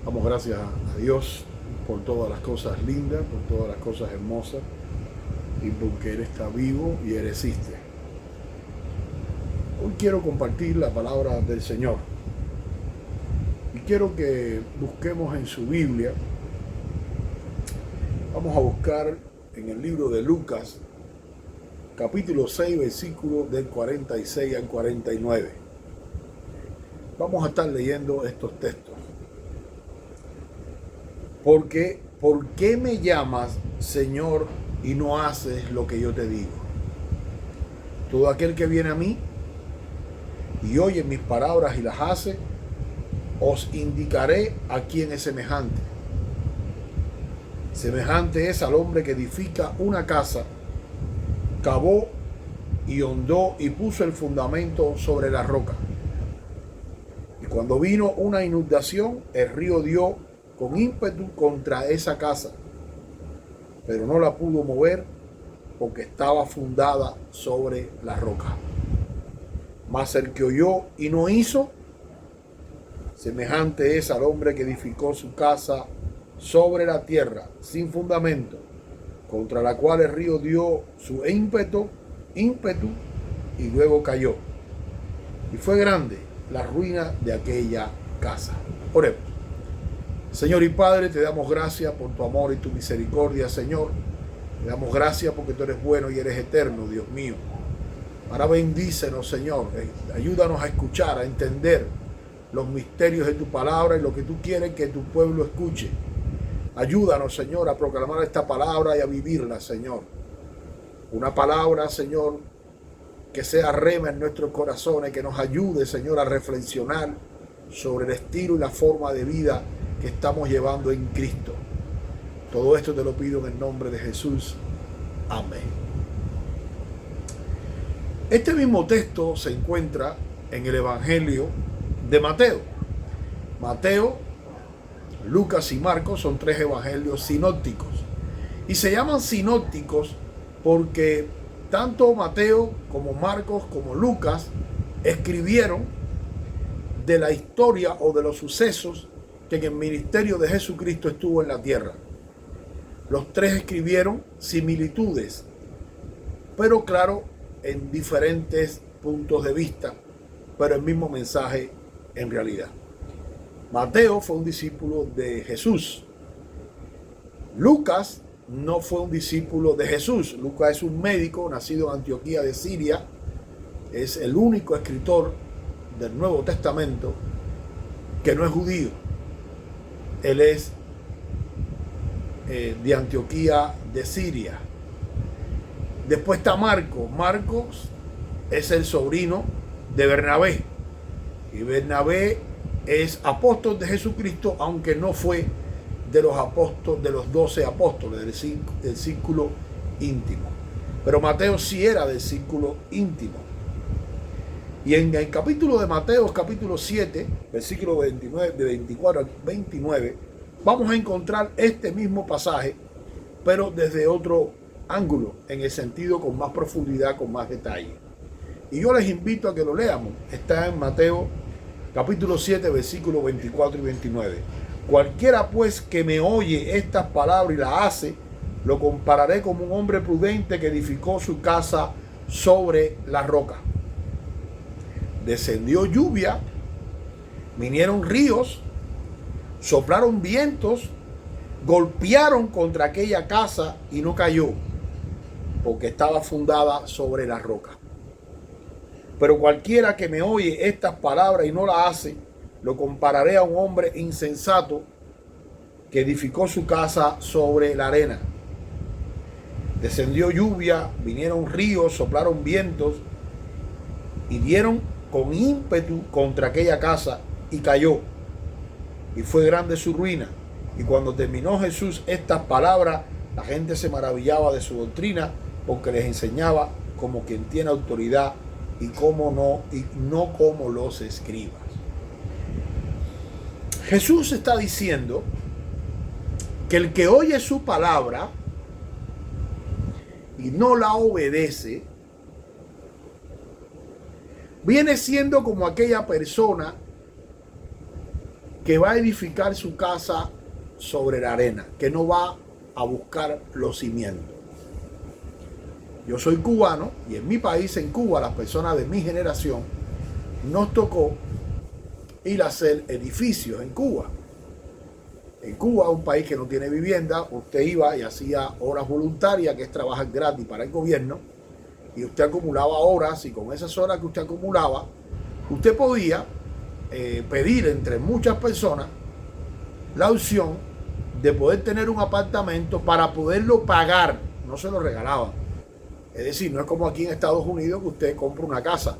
Damos gracias a Dios por todas las cosas lindas, por todas las cosas hermosas y porque Él está vivo y Él existe. Hoy quiero compartir la palabra del Señor y quiero que busquemos en su Biblia. Vamos a buscar en el libro de Lucas, capítulo 6, versículos del 46 al 49. Vamos a estar leyendo estos textos. Porque, ¿por qué me llamas Señor y no haces lo que yo te digo? Todo aquel que viene a mí y oye mis palabras y las hace, os indicaré a quién es semejante. Semejante es al hombre que edifica una casa, cavó y hondó y puso el fundamento sobre la roca. Y cuando vino una inundación, el río dio con ímpetu contra esa casa, pero no la pudo mover porque estaba fundada sobre la roca. Mas el que oyó y no hizo, semejante es al hombre que edificó su casa sobre la tierra, sin fundamento, contra la cual el río dio su ímpetu y luego cayó. Y fue grande la ruina de aquella casa. Oremos. Señor y Padre, te damos gracias por tu amor y tu misericordia, Señor. Te damos gracias porque tú eres bueno y eres eterno, Dios mío. Ahora bendícenos, Señor. Ayúdanos a escuchar, a entender los misterios de tu palabra y lo que tú quieres que tu pueblo escuche. Ayúdanos, Señor, a proclamar esta palabra y a vivirla, Señor. Una palabra, Señor, que sea rema en nuestros corazones, que nos ayude, Señor, a reflexionar sobre el estilo y la forma de vida que estamos llevando en Cristo. Todo esto te lo pido en el nombre de Jesús. Amén. Este mismo texto se encuentra en el Evangelio de Mateo. Mateo, Lucas y Marcos son tres evangelios sinópticos. Y se llaman sinópticos porque tanto Mateo como Marcos como Lucas escribieron de la historia o de los sucesos que en el ministerio de Jesucristo estuvo en la tierra. Los tres escribieron similitudes, pero claro, en diferentes puntos de vista, pero el mismo mensaje en realidad. Mateo fue un discípulo de Jesús. Lucas no fue un discípulo de Jesús. Lucas es un médico nacido en Antioquía de Siria. Es el único escritor del Nuevo Testamento que no es judío. Él es de Antioquía de Siria. Después está Marcos. Marcos es el sobrino de Bernabé. Y Bernabé es apóstol de Jesucristo, aunque no fue de los apóstoles, de los 12 apóstoles, del círculo íntimo. Pero Mateo sí era del círculo íntimo. Y en el capítulo de Mateo, capítulo 7, versículo 29, de 24 al 29, vamos a encontrar este mismo pasaje, pero desde otro ángulo, en el sentido con más profundidad, con más detalle. Y yo les invito a que lo leamos. Está en Mateo, capítulo 7, versículos 24 y 29. Cualquiera pues que me oye estas palabras y las hace, lo compararé como un hombre prudente que edificó su casa sobre la roca. Descendió lluvia, vinieron ríos, soplaron vientos, golpearon contra aquella casa y no cayó, porque estaba fundada sobre la roca. Pero cualquiera que me oye estas palabras y no las hace, lo compararé a un hombre insensato que edificó su casa sobre la arena. Descendió lluvia, vinieron ríos, soplaron vientos y dieron con ímpetu contra aquella casa y cayó. Y fue grande su ruina. Y cuando terminó Jesús estas palabras, la gente se maravillaba de su doctrina, porque les enseñaba como quien tiene autoridad y no como los escribas. Jesús está diciendo que el que oye su palabra y no la obedece, viene siendo como aquella persona que va a edificar su casa sobre la arena, que no va a buscar los cimientos. Yo soy cubano y en mi país, en Cuba, las personas de mi generación, nos tocó ir a hacer edificios en Cuba. En Cuba, un país que no tiene vivienda, usted iba y hacía horas voluntarias, que es trabajar gratis para el gobierno, y usted acumulaba horas, y con esas horas que usted acumulaba, usted podía pedir entre muchas personas la opción de poder tener un apartamento para poderlo pagar, no se lo regalaban. Es decir, no es como aquí en Estados Unidos que usted compra una casa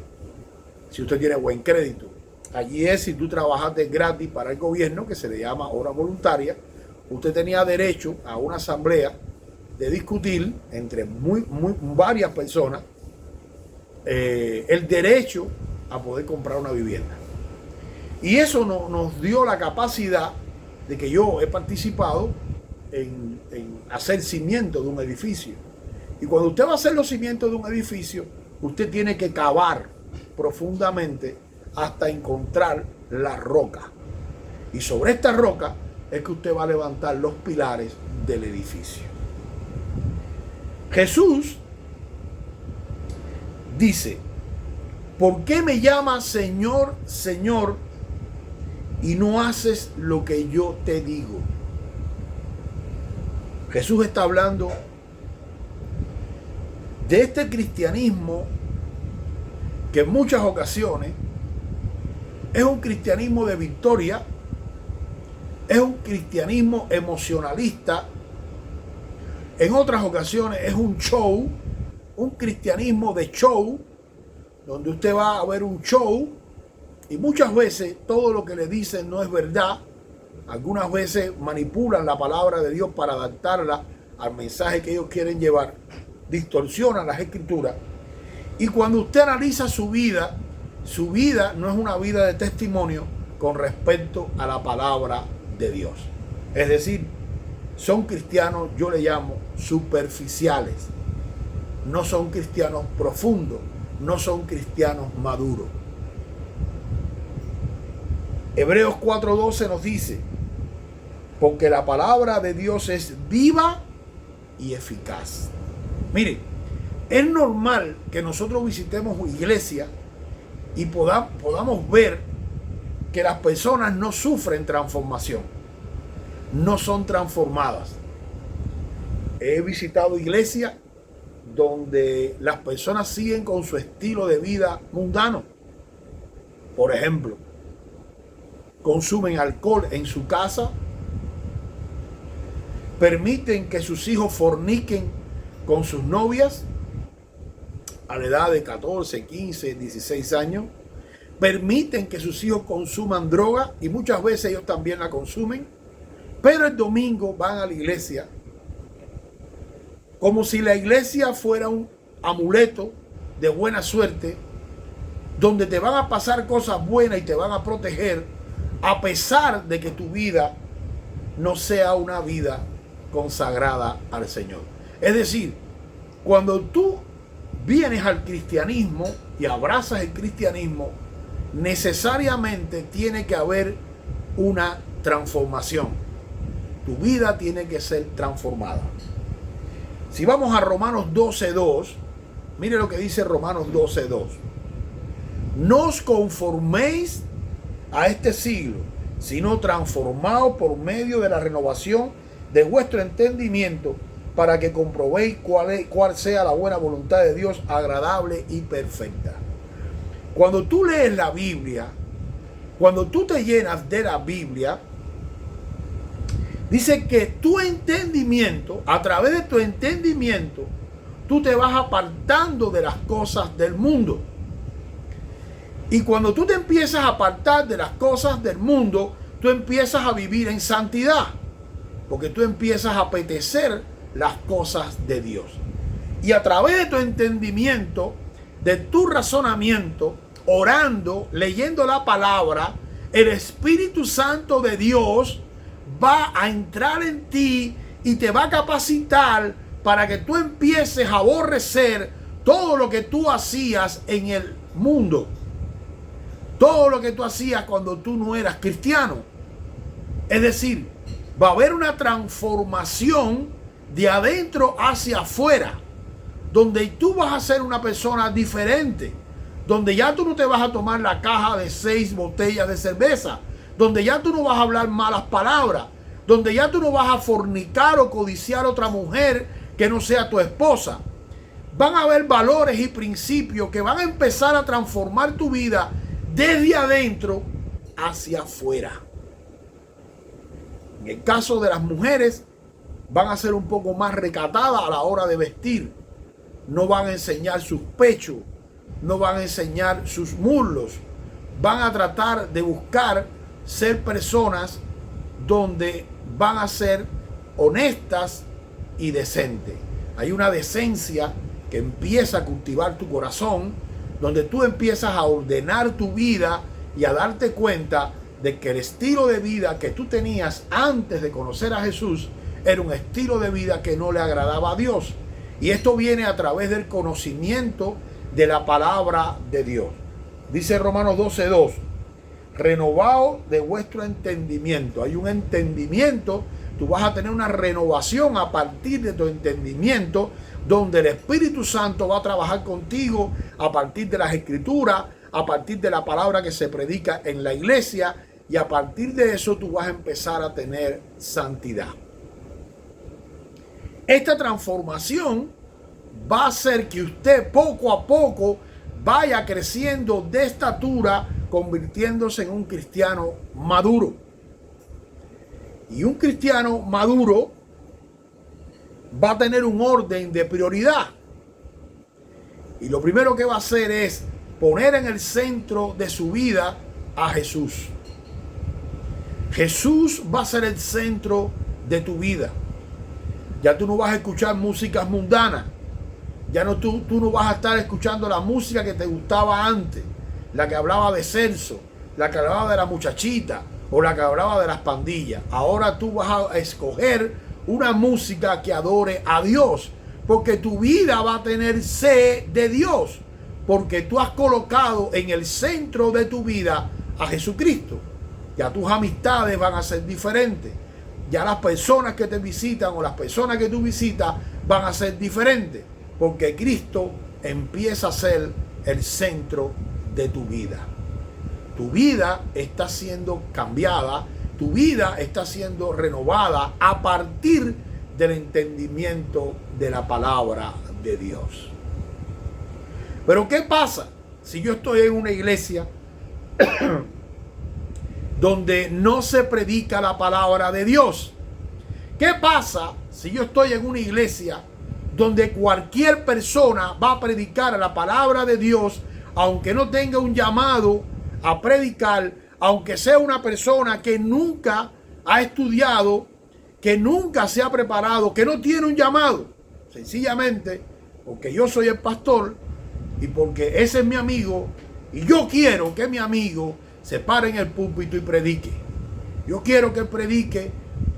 si usted tiene buen crédito. Allí es, si tú trabajaste gratis para el gobierno, que se le llama hora voluntaria, usted tenía derecho a una asamblea de discutir entre varias personas el derecho a poder comprar una vivienda. Y eso nos dio la capacidad de que yo he participado en hacer cimientos de un edificio. Y cuando usted va a hacer los cimientos de un edificio, usted tiene que cavar profundamente hasta encontrar la roca. Y sobre esta roca es que usted va a levantar los pilares del edificio. Jesús dice: ¿por qué me llamas Señor, Señor, y no haces lo que yo te digo? Jesús está hablando de este cristianismo que en muchas ocasiones es un cristianismo de victoria, es un cristianismo emocionalista, en otras ocasiones es un show, un cristianismo de show, donde usted va a ver un show y muchas veces todo lo que le dicen no es verdad. Algunas veces manipulan la palabra de Dios para adaptarla al mensaje que ellos quieren llevar, distorsionan las escrituras. Y cuando usted analiza su vida no es una vida de testimonio con respecto a la palabra de Dios. Es decir, son cristianos, yo le llamo superficiales. No son cristianos profundos, no son cristianos maduros. Hebreos 4:12 nos dice: porque la palabra de Dios es viva y eficaz. Mire, es normal que nosotros visitemos iglesia y podamos ver que las personas no sufren transformación, no son transformadas. He visitado iglesias donde las personas siguen con su estilo de vida mundano. Por ejemplo, consumen alcohol en su casa, permiten que sus hijos forniquen con sus novias a la edad de 14, 15, 16 años, permiten que sus hijos consuman droga y muchas veces ellos también la consumen, pero el domingo van a la iglesia como si la iglesia fuera un amuleto de buena suerte, donde te van a pasar cosas buenas y te van a proteger, a pesar de que tu vida no sea una vida consagrada al Señor. Es decir, cuando tú vienes al cristianismo y abrazas el cristianismo, necesariamente tiene que haber una transformación. Tu vida tiene que ser transformada. Si vamos a Romanos 12:2, mire lo que dice Romanos 12:2. No os conforméis a este siglo, sino transformaos por medio de la renovación de vuestro entendimiento, para que comprobéis cuál sea la buena voluntad de Dios, agradable y perfecta. Cuando tú lees la Biblia, cuando tú te llenas de la Biblia, dice que tu entendimiento, a través de tu entendimiento, tú te vas apartando de las cosas del mundo. Y cuando tú te empiezas a apartar de las cosas del mundo, tú empiezas a vivir en santidad, porque tú empiezas a apetecer las cosas de Dios. Y a través de tu entendimiento, de tu razonamiento, orando, leyendo la palabra, el Espíritu Santo de Dios va a entrar en ti y te va a capacitar para que tú empieces a aborrecer todo lo que tú hacías en el mundo, todo lo que tú hacías cuando tú no eras cristiano. Es decir, va a haber una transformación de adentro hacia afuera, donde tú vas a ser una persona diferente, donde ya tú no te vas a tomar la caja de 6 botellas de cerveza, donde ya tú no vas a hablar malas palabras, donde ya tú no vas a fornicar o codiciar a otra mujer que no sea tu esposa. Van a haber valores y principios que van a empezar a transformar tu vida desde adentro hacia afuera. En el caso de las mujeres, van a ser un poco más recatadas a la hora de vestir. No van a enseñar sus pechos, no van a enseñar sus muslos. Van a tratar de buscar ser personas donde van a ser honestas y decentes. Hay una decencia que empieza a cultivar tu corazón, donde tú empiezas a ordenar tu vida y a darte cuenta de que el estilo de vida que tú tenías antes de conocer a Jesús era un estilo de vida que no le agradaba a Dios. Y esto viene a través del conocimiento de la palabra de Dios. Dice Romanos 12:2, renovaos de vuestro entendimiento. Hay un entendimiento, tú vas a tener una renovación a partir de tu entendimiento, donde el Espíritu Santo va a trabajar contigo a partir de las Escrituras, a partir de la palabra que se predica en la iglesia, y a partir de eso tú vas a empezar a tener santidad. Esta transformación va a hacer que usted poco a poco vaya creciendo de estatura, convirtiéndose en un cristiano maduro. Y un cristiano maduro va a tener un orden de prioridad. Y lo primero que va a hacer es poner en el centro de su vida a Jesús. Jesús va a ser el centro de tu vida. Ya tú no vas a escuchar músicas mundanas. Ya no, tú no vas a estar escuchando la música que te gustaba antes. La que hablaba de sexo, la que hablaba de la muchachita o la que hablaba de las pandillas. Ahora tú vas a escoger una música que adore a Dios. Porque tu vida va a tener sed de Dios. Porque tú has colocado en el centro de tu vida a Jesucristo. Ya tus amistades van a ser diferentes. Ya las personas que te visitan o las personas que tú visitas van a ser diferentes. Porque Cristo empieza a ser el centro de tu vida. Tu vida está siendo cambiada. Tu vida está siendo renovada a partir del entendimiento de la palabra de Dios. Pero ¿qué pasa si yo estoy en una iglesia donde no se predica la palabra de Dios? ¿Qué pasa si yo estoy en una iglesia donde cualquier persona va a predicar la palabra de Dios, aunque no tenga un llamado a predicar, aunque sea una persona que nunca ha estudiado, que nunca se ha preparado, que no tiene un llamado? Sencillamente porque yo soy el pastor y porque ese es mi amigo y yo quiero que mi amigo se pare en el púlpito y predique. Yo quiero que él predique.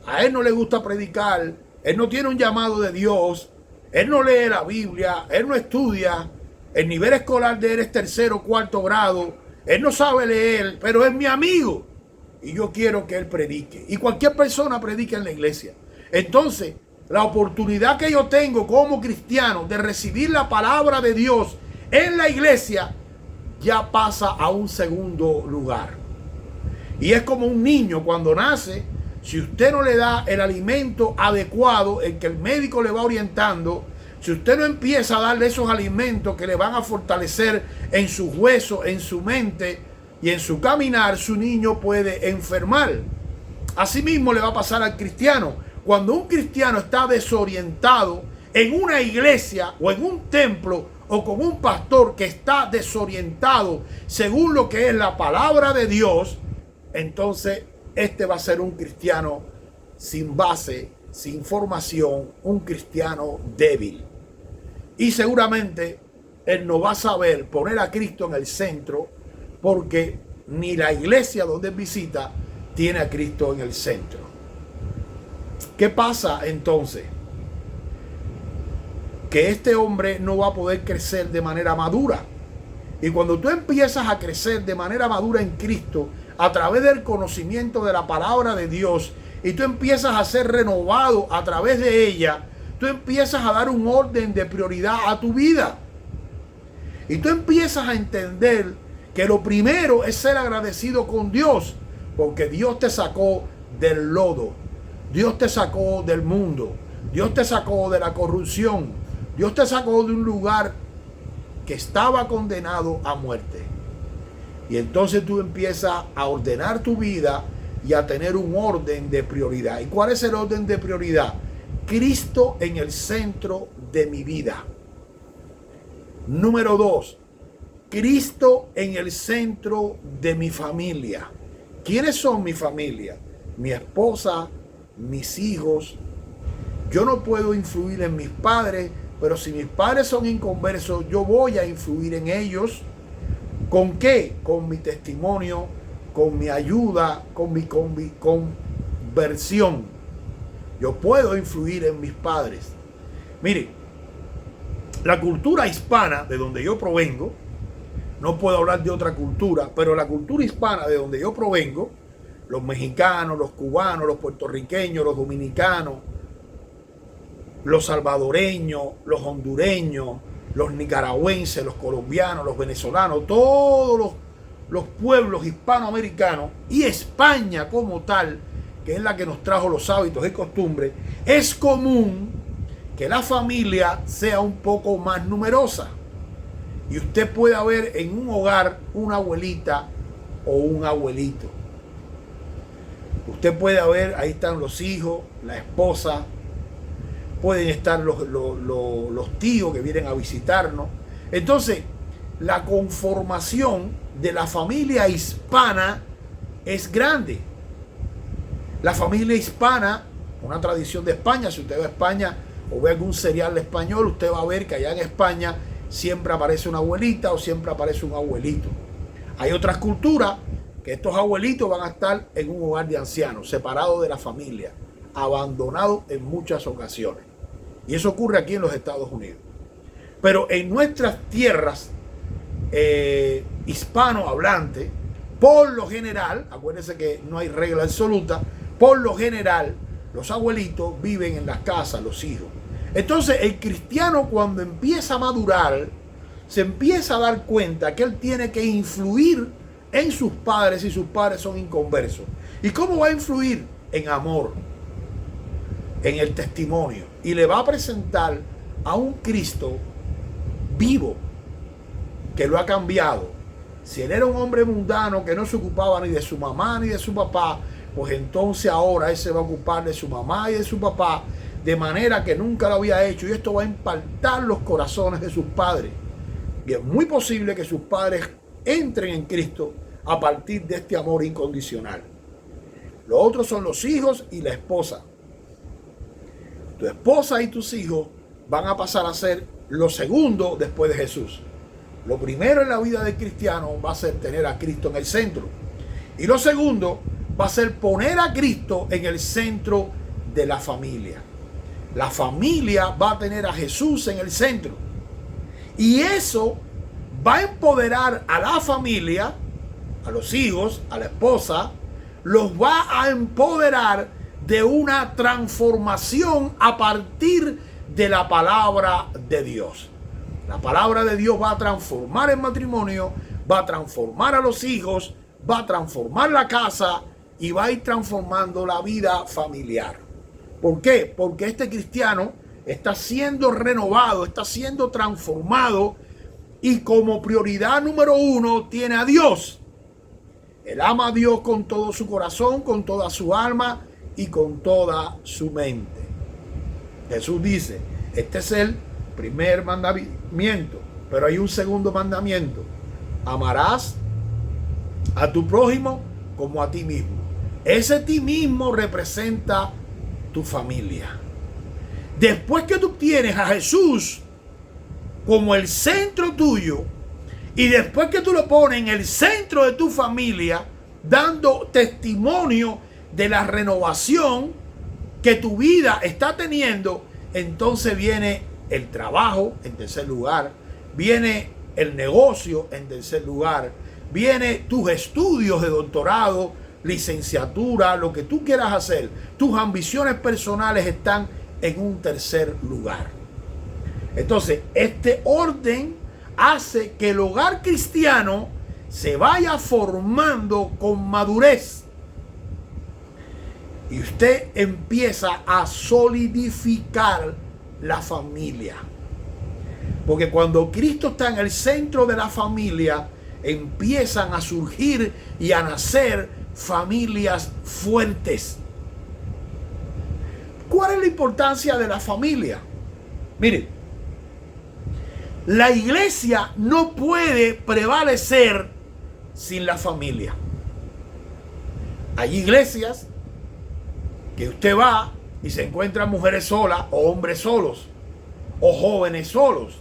A él no le gusta predicar. Él no tiene un llamado de Dios. Él no lee la Biblia. Él no estudia. El nivel escolar de él es 3º o 4º grado. Él no sabe leer, pero es mi amigo. Y yo quiero que él predique. Y cualquier persona predique en la iglesia. Entonces, la oportunidad que yo tengo como cristiano de recibir la palabra de Dios en la iglesia ya pasa a un segundo lugar. Y es como un niño cuando nace. Si usted no le da el alimento adecuado, el que el médico le va orientando, si usted no empieza a darle esos alimentos que le van a fortalecer en sus huesos, en su mente y en su caminar, su niño puede enfermar. Asimismo le va a pasar al cristiano. Cuando un cristiano está desorientado en una iglesia o en un templo o con un pastor que está desorientado según lo que es la palabra de Dios, entonces este va a ser un cristiano sin base, sin formación, un cristiano débil. Y seguramente él no va a saber poner a Cristo en el centro porque ni la iglesia donde él visita tiene a Cristo en el centro. ¿Qué pasa entonces? Que este hombre no va a poder crecer de manera madura. Y cuando tú empiezas a crecer de manera madura en Cristo, a través del conocimiento de la palabra de Dios, y tú empiezas a ser renovado a través de ella, tú empiezas a dar un orden de prioridad a tu vida. Y tú empiezas a entender que lo primero es ser agradecido con Dios, porque Dios te sacó del lodo, Dios te sacó del mundo, Dios te sacó de la corrupción, Dios te sacó de un lugar que estaba condenado a muerte. Y entonces tú empiezas a ordenar tu vida y a tener un orden de prioridad. ¿Y cuál es el orden de prioridad? Cristo en el centro de mi vida. Número 2, Cristo en el centro de mi familia. ¿Quiénes son mi familia? Mi esposa, mis hijos. Yo no puedo influir en mis padres, pero si mis padres son inconversos, yo voy a influir en ellos. ¿Con qué? Con mi testimonio, con mi ayuda, con mi conversión. Yo puedo influir en mis padres. Mire, la cultura hispana de donde yo provengo, no puedo hablar de otra cultura, pero la cultura hispana de donde yo provengo, los mexicanos, los cubanos, los puertorriqueños, los dominicanos, los salvadoreños, los hondureños, los nicaragüenses, los colombianos, los venezolanos, todos los pueblos hispanoamericanos y España como tal, que es la que nos trajo los hábitos y costumbres, es común que la familia sea un poco más numerosa. Y usted puede ver en un hogar una abuelita o un abuelito. Usted puede ver, ahí están los hijos, la esposa, pueden estar los tíos que vienen a visitarnos. Entonces, la conformación de la familia hispana es grande. La familia hispana, una tradición de España, si usted va a España o ve algún serial español, usted va a ver que allá en España siempre aparece una abuelita o siempre aparece un abuelito. Hay otras culturas que estos abuelitos van a estar en un hogar de ancianos, separados de la familia, abandonados en muchas ocasiones. Y eso ocurre aquí en los Estados Unidos. Pero en nuestras tierras hispanohablantes, por lo general, acuérdense que no hay regla absoluta, por lo general, los abuelitos viven en las casas, los hijos. Entonces, el cristiano cuando empieza a madurar, se empieza a dar cuenta que él tiene que influir en sus padres si sus padres son inconversos. ¿Y cómo va a influir? En amor, en el testimonio. Y le va a presentar a un Cristo vivo que lo ha cambiado. Si él era un hombre mundano que no se ocupaba ni de su mamá ni de su papá, pues entonces ahora él se va a ocupar de su mamá y de su papá de manera que nunca lo había hecho, y esto va a impactar los corazones de sus padres. Y es muy posible que sus padres entren en Cristo a partir de este amor incondicional. Los otros son los hijos y la esposa. Tu esposa y tus hijos van a pasar a ser lo segundo después de Jesús. Lo primero en la vida del cristiano va a ser tener a Cristo en el centro. Y lo segundo va a ser poner a Cristo en el centro de la familia. La familia va a tener a Jesús en el centro. Y eso va a empoderar a la familia, a los hijos, a la esposa, los va a empoderar de una transformación a partir de la palabra de Dios. La palabra de Dios va a transformar el matrimonio, va a transformar a los hijos, va a transformar la casa y va a ir transformando la vida familiar. ¿Por qué? Porque este cristiano está siendo renovado, está siendo transformado y como prioridad número 1 tiene a Dios. Él ama a Dios con todo su corazón, con toda su alma y con toda su mente. Jesús dice, este es el primer mandamiento, pero hay un segundo mandamiento. Amarás a tu prójimo como a ti mismo. Ese ti mismo representa tu familia. Después que tú tienes a Jesús como el centro tuyo y después que tú lo pones en el centro de tu familia, dando testimonio de la renovación que tu vida está teniendo, entonces viene el trabajo en tercer lugar, viene el negocio en tercer lugar, viene tus estudios de doctorado, licenciatura, lo que tú quieras hacer. Tus ambiciones personales están en un tercer lugar. Entonces, este orden hace que el hogar cristiano se vaya formando con madurez. Y usted empieza a solidificar la familia. Porque cuando Cristo está en el centro de la familia, empiezan a surgir y a nacer familias fuertes. ¿Cuál es la importancia de la familia? Miren, la iglesia no puede prevalecer sin la familia. Hay iglesias que usted va y se encuentran mujeres solas o hombres solos o jóvenes solos.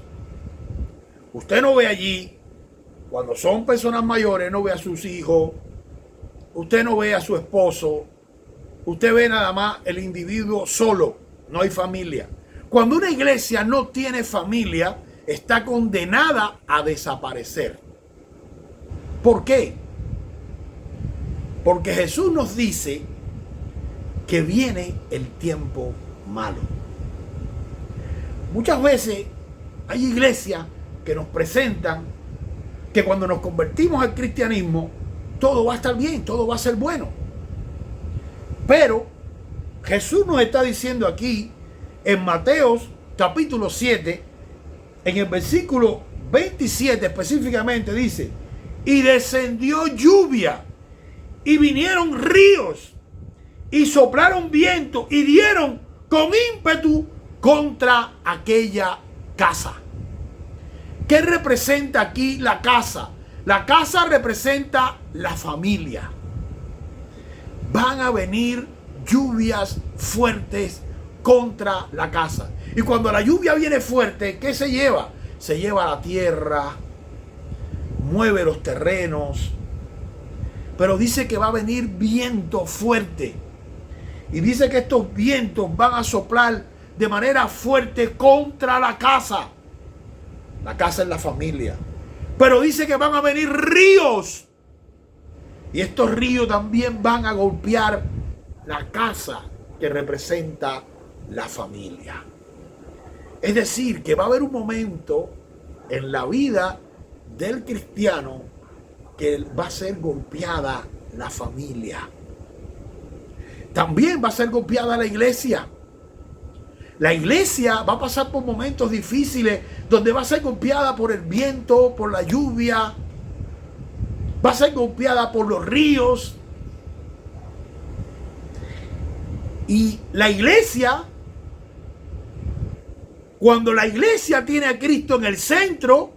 Usted no ve allí, cuando son personas mayores, no ve a sus hijos, usted no ve a su esposo, usted ve nada más el individuo solo, no hay familia. Cuando una iglesia no tiene familia, está condenada a desaparecer. ¿Por qué? Porque Jesús nos dice que viene el tiempo malo. Muchas veces hay iglesias que nos presentan que cuando nos convertimos al cristianismo todo va a estar bien, todo va a ser bueno. Pero Jesús nos está diciendo aquí en Mateo capítulo 7, en el versículo 27 específicamente dice: y descendió lluvia y vinieron ríos y soplaron viento y dieron con ímpetu contra aquella casa. ¿Qué representa aquí la casa? La casa representa la familia. Van a venir lluvias fuertes contra la casa. Y cuando la lluvia viene fuerte, ¿qué se lleva? Se lleva la tierra, mueve los terrenos. Pero dice que va a venir viento fuerte. Y dice que estos vientos van a soplar de manera fuerte contra la casa. La casa es la familia. Pero dice que van a venir ríos. Y estos ríos también van a golpear la casa que representa la familia. Es decir, que va a haber un momento en la vida del cristiano que va a ser golpeada la familia. También va a ser golpeada la iglesia. La iglesia va a pasar por momentos difíciles donde va a ser golpeada por el viento, por la lluvia, va a ser golpeada por los ríos. Y la iglesia, cuando la iglesia tiene a Cristo en el centro,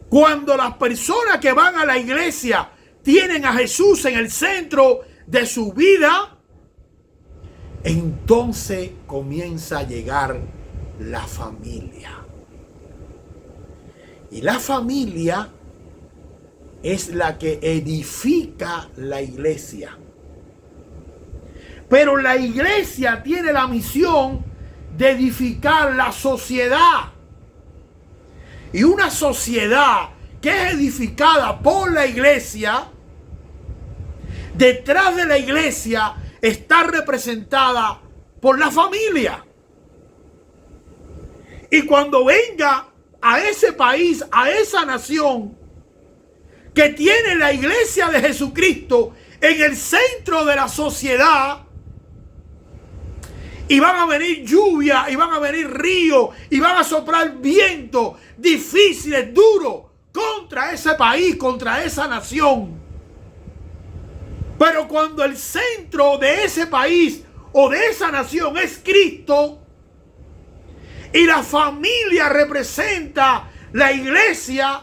cuando las personas que van a la iglesia tienen a Jesús en el centro de su vida, entonces comienza a llegar la familia. Y la familia es la que edifica la iglesia. Pero la iglesia tiene la misión de edificar la sociedad. Y una sociedad que es edificada por la iglesia, detrás de la iglesia está representada por la familia. Y cuando venga a ese país, a esa nación que tiene la iglesia de Jesucristo en el centro de la sociedad, y van a venir lluvia, y van a venir ríos, y van a soplar vientos difíciles, duros, contra ese país, contra esa nación. Pero cuando el centro de ese país o de esa nación es Cristo, y la familia representa la iglesia,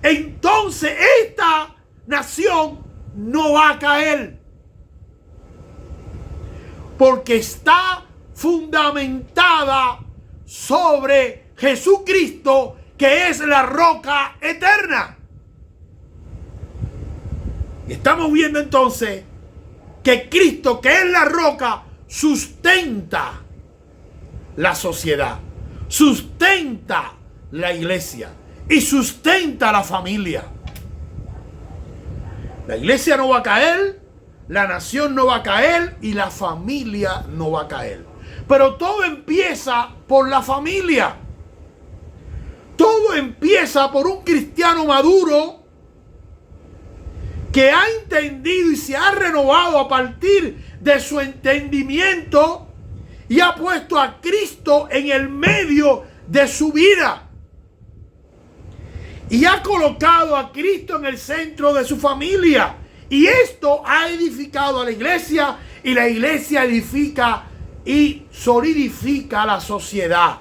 entonces esta nación no va a caer. Porque está fundamentada sobre Jesucristo, que es la roca eterna. Y estamos viendo entonces que Cristo, que es la roca, sustenta la sociedad, sustenta la iglesia y sustenta la familia. La iglesia no va a caer, la nación no va a caer y la familia no va a caer. Pero todo empieza por la familia. Todo empieza por un cristiano maduro que ha entendido y se ha renovado a partir de su entendimiento y ha puesto a Cristo en el medio de su vida. Y ha colocado a Cristo en el centro de su familia. Y esto ha edificado a la iglesia y la iglesia edifica y solidifica a la sociedad.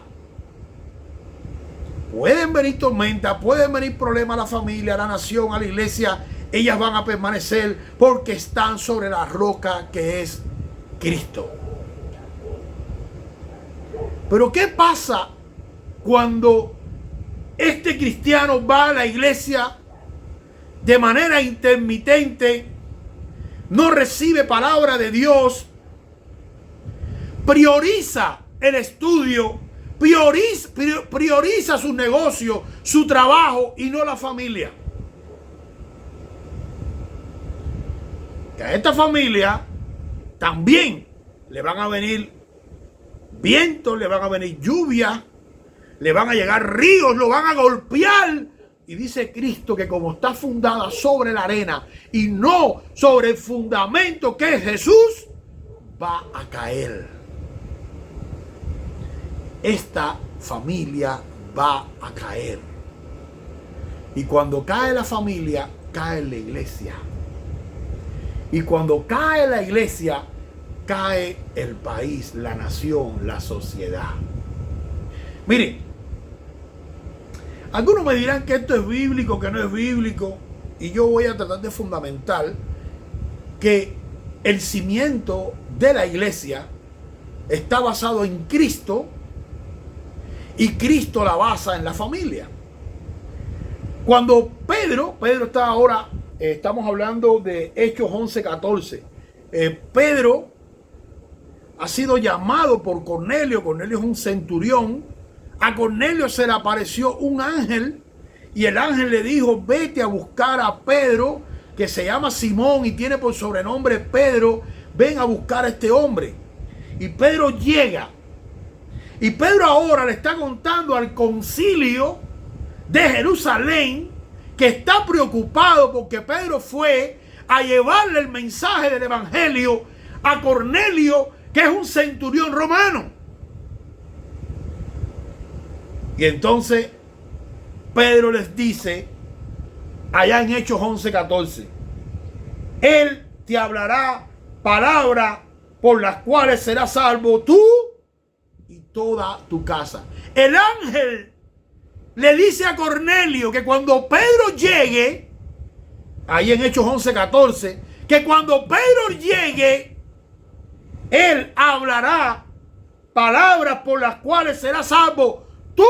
Pueden venir tormentas, pueden venir problemas a la familia, a la nación, a la iglesia. Ellas van a permanecer porque están sobre la roca que es Cristo. Pero ¿qué pasa cuando este cristiano va a la iglesia de manera intermitente, no recibe palabra de Dios, prioriza el estudio, prioriza su negocio, su trabajo y no la familia? Que a esta familia también le van a venir vientos, le van a venir lluvias, le van a llegar ríos, lo van a golpear. Y dice Cristo que como está fundada sobre la arena y no sobre el fundamento que es Jesús, va a caer. Esta familia va a caer. Y cuando cae la familia, cae la iglesia. Y cuando cae la iglesia, cae el país, la nación, la sociedad. Miren, algunos me dirán que esto es bíblico, que no es bíblico, y yo voy a tratar de fundamentar que el cimiento de la iglesia está basado en Cristo y Cristo la basa en la familia. Cuando Pedro está ahora, estamos hablando de Hechos 11:14. Pedro ha sido llamado por Cornelio. Cornelio es un centurión. A Cornelio se le apareció un ángel y el ángel le dijo: vete a buscar a Pedro, que se llama Simón y tiene por sobrenombre Pedro. Ven a buscar a este hombre. Y Pedro llega. Y Pedro ahora le está contando al concilio de Jerusalén, que está preocupado porque Pedro fue a llevarle el mensaje del evangelio a Cornelio, que es un centurión romano. Y entonces Pedro les dice, allá en Hechos 11:14, Él te hablará palabras por las cuales serás salvo tú y toda tu casa. El ángel le dice a Cornelio que cuando Pedro llegue, ahí en Hechos 11:14, que cuando Pedro llegue, él hablará palabras por las cuales serás salvo tú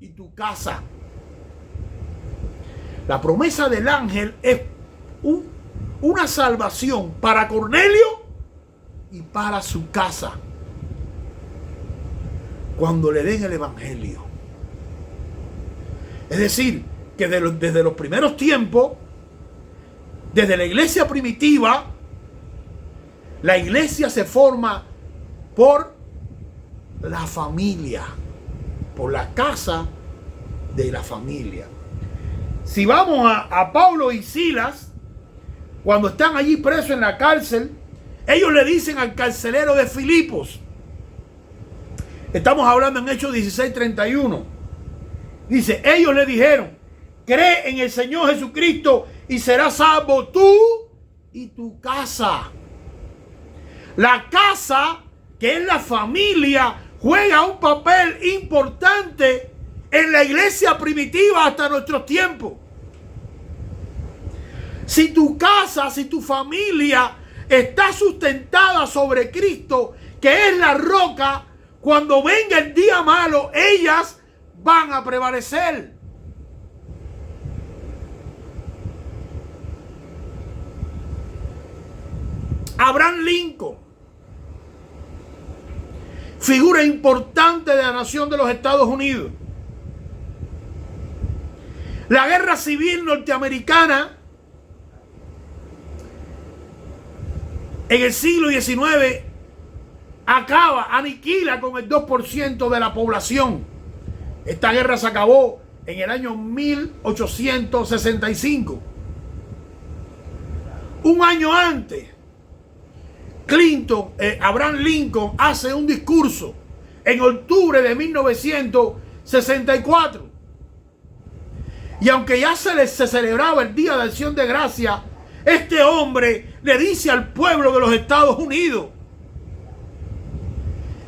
y tu casa. La promesa del ángel es una salvación para Cornelio y para su casa cuando le den el evangelio. Es decir, que desde los primeros tiempos, desde la iglesia primitiva, la iglesia se forma por la familia, por la casa de la familia. Si vamos a Pablo y Silas, cuando están allí presos en la cárcel, ellos le dicen al carcelero de Filipos, estamos hablando en Hechos 16:31, dice, ellos le dijeron, cree en el Señor Jesucristo y serás salvo tú y tu casa. La casa, que es la familia, juega un papel importante en la iglesia primitiva hasta nuestros tiempos. Si tu casa, si tu familia está sustentada sobre Cristo, que es la roca, cuando venga el día malo, ellas van a prevalecer. Abraham Lincoln, figura importante de la nación de los Estados Unidos. La guerra civil norteamericana en el siglo XIX aniquila con el 2% de la población. Esta guerra se acabó en el año 1865. Un año antes, Abraham Lincoln hace un discurso en octubre de 1964. Y aunque ya se celebraba el Día de Acción de Gracias, este hombre le dice al pueblo de los Estados Unidos: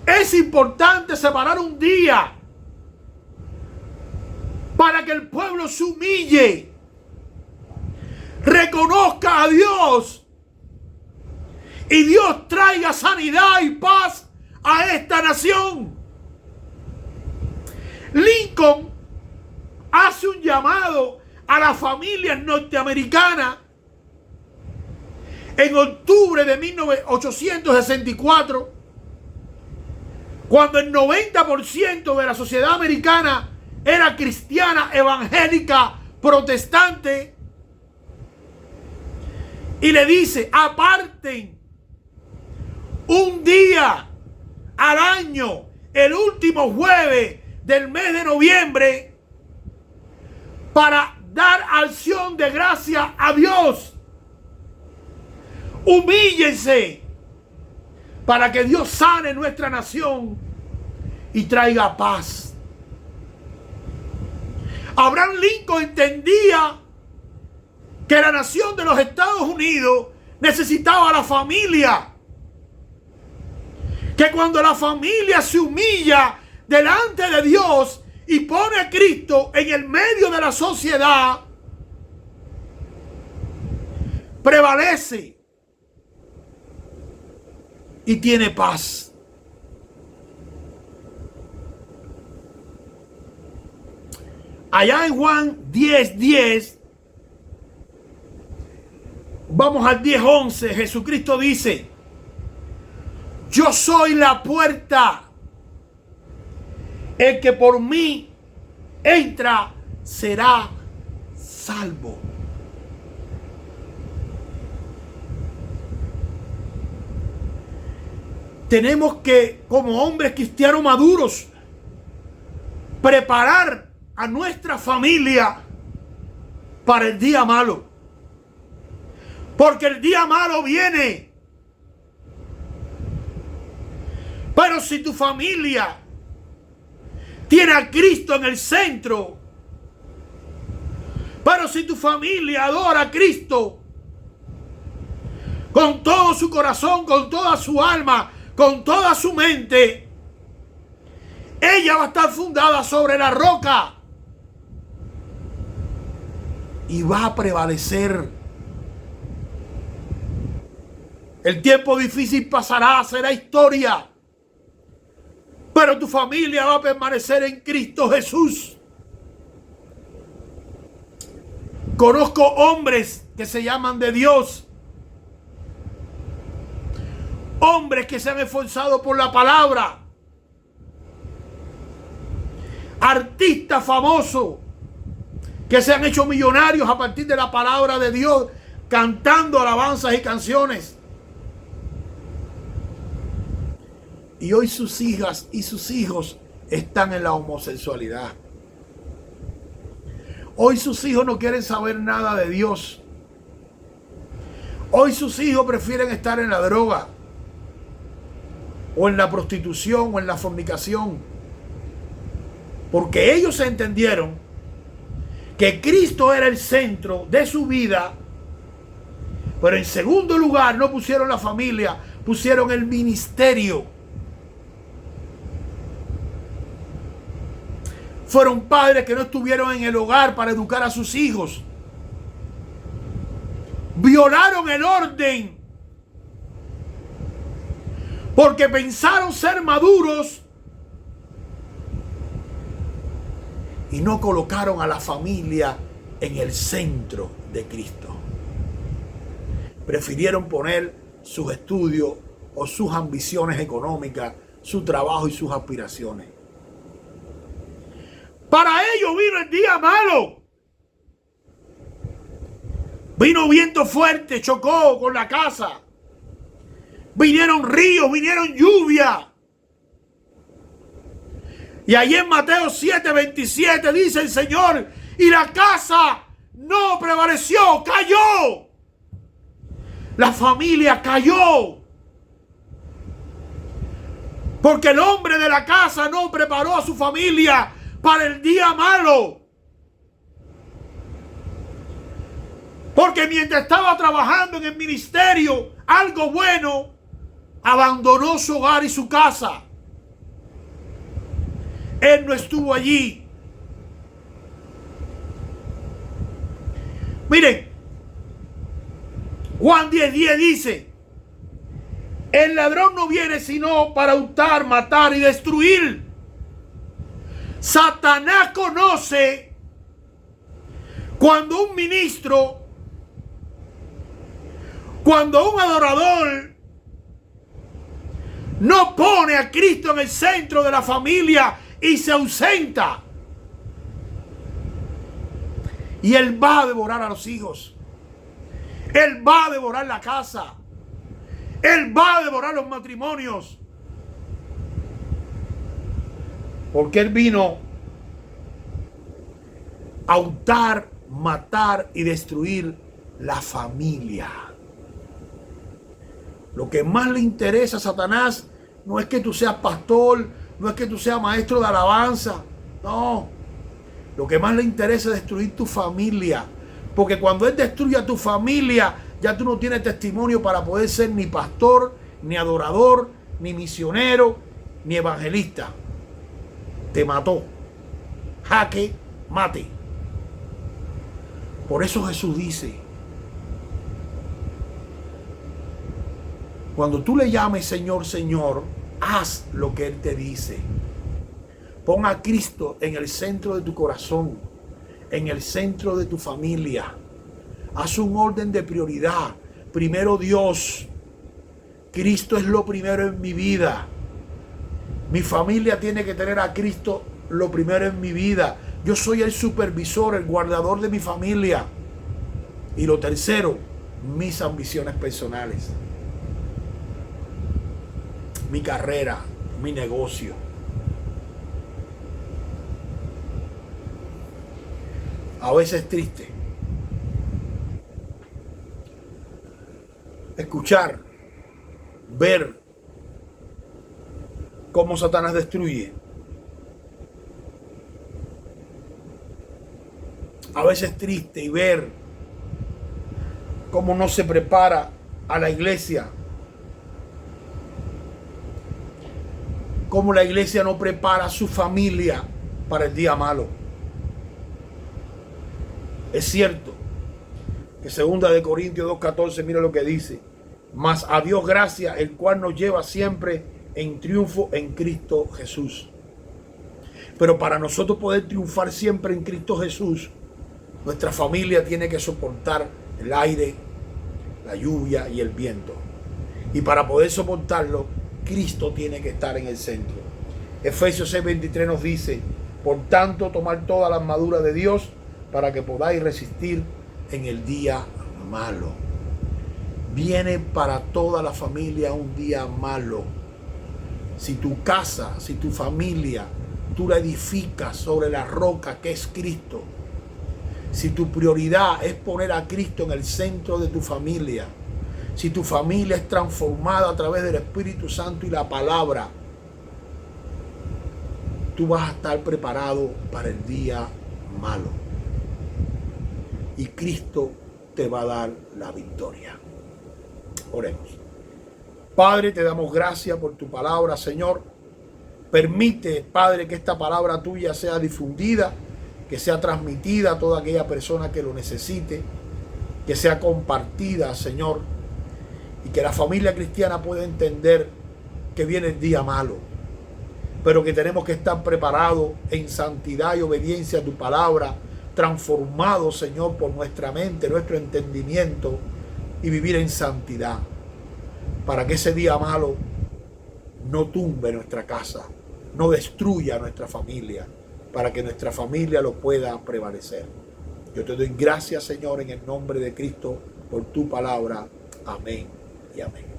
es importante separar un día para que el pueblo se humille, reconozca a Dios y Dios traiga sanidad y paz a esta nación. Lincoln hace un llamado a las familias norteamericanas en octubre de 1864, cuando el 90% de la sociedad americana era cristiana, evangélica, protestante, y le dice: aparten un día al año, el último jueves del mes de noviembre, para dar acción de gracia a Dios. Humíllense para que Dios sane nuestra nación y traiga paz. Abraham Lincoln entendía que la nación de los Estados Unidos necesitaba a la familia. Que cuando la familia se humilla delante de Dios y pone a Cristo en el medio de la sociedad, prevalece y tiene paz. Allá en Juan 10:10, vamos al 10:11, Jesucristo dice: yo soy la puerta. El que por mí entra será salvo. Tenemos que, como hombres cristianos maduros, preparar a nuestra familia para el día malo. Porque el día malo viene. Pero si tu familia tiene a Cristo en el centro, pero si tu familia adora a Cristo con todo su corazón, con toda su alma, con toda su mente, ella va a estar fundada sobre la roca y va a prevalecer. El tiempo difícil pasará, será historia, pero tu familia va a permanecer en Cristo Jesús. Conozco hombres que se llaman de Dios, hombres que se han esforzado por la palabra, artistas famosos que se han hecho millonarios a partir de la palabra de Dios, cantando alabanzas y canciones. Y hoy sus hijas y sus hijos están en la homosexualidad. Hoy sus hijos no quieren saber nada de Dios. Hoy sus hijos prefieren estar en la droga, o en la prostitución, o en la fornicación. Porque ellos entendieron que Cristo era el centro de su vida, pero en segundo lugar no pusieron la familia, pusieron el ministerio. Fueron padres que no estuvieron en el hogar para educar a sus hijos. Violaron el orden porque pensaron ser maduros y no colocaron a la familia en el centro de Cristo. Prefirieron poner sus estudios o sus ambiciones económicas, su trabajo y sus aspiraciones. Para ellos vino el día malo. Vino viento fuerte, chocó con la casa. vinieron ríos, vinieron lluvia. Y ahí en Mateo 7:27 dice el Señor, y la casa no prevaleció, cayó. La familia cayó. Porque el hombre de la casa no preparó a su familia para el día malo. Porque mientras estaba trabajando en el ministerio, algo bueno, abandonó su hogar y su casa. Él no estuvo allí. Miren, Juan 10:10 dice, el ladrón no viene sino para hurtar, matar y destruir. Satanás conoce cuando un ministro, cuando un adorador no pone a Cristo en el centro de la familia y se ausenta. Y él va a devorar a los hijos. Él va a devorar la casa. Él va a devorar los matrimonios. Porque él vino a hurtar, matar y destruir la familia. Lo que más le interesa a Satanás no es que tú seas pastor, no es que tú seas maestro de alabanza. No. Lo que más le interesa es destruir tu familia. Porque cuando él destruye a tu familia, ya tú no tienes testimonio para poder ser ni pastor, ni adorador, ni misionero, ni evangelista. Te mató. Jaque mate. Por eso Jesús dice, cuando tú le llames Señor, Señor, haz lo que Él te dice. Pon a Cristo en el centro de tu corazón, en el centro de tu familia. Haz un orden de prioridad. Primero Dios. Cristo es lo primero en mi vida. Mi familia tiene que tener a Cristo lo primero en mi vida. Yo soy el supervisor, el guardador de mi familia. Y lo tercero, mis ambiciones personales. Mi carrera, mi negocio. A veces es triste escuchar, ver cómo Satanás destruye. A veces es triste y ver cómo no se prepara a la iglesia. Cómo la iglesia no prepara a su familia para el día malo. Es cierto que 2 Corintios 2:14, mira lo que dice. Mas a Dios gracias, el cual nos lleva siempre en triunfo en Cristo Jesús. Pero para nosotros poder triunfar siempre en Cristo Jesús, nuestra familia tiene que soportar el aire, la lluvia y el viento. Y para poder soportarlo, Cristo tiene que estar en el centro. Efesios 6:23 nos dice, por tanto, tomar toda la armadura de Dios para que podáis resistir en el día malo. Viene para toda la familia un día malo. Si tu casa, si tu familia, tú la edificas sobre la roca que es Cristo. Si tu prioridad es poner a Cristo en el centro de tu familia. Si tu familia es transformada a través del Espíritu Santo y la palabra, tú vas a estar preparado para el día malo. Y Cristo te va a dar la victoria. Oremos. Padre, te damos gracias por tu palabra, Señor. Permite, Padre, que esta palabra tuya sea difundida, que sea transmitida a toda aquella persona que lo necesite, que sea compartida, Señor, y que la familia cristiana pueda entender que viene el día malo, pero que tenemos que estar preparados en santidad y obediencia a tu palabra, transformados, Señor, por nuestra mente, nuestro entendimiento, y vivir en santidad, para que ese día malo no tumbe nuestra casa, no destruya nuestra familia, para que nuestra familia lo pueda prevalecer. Yo te doy gracias, Señor, en el nombre de Cristo, por tu palabra. Amén y amén.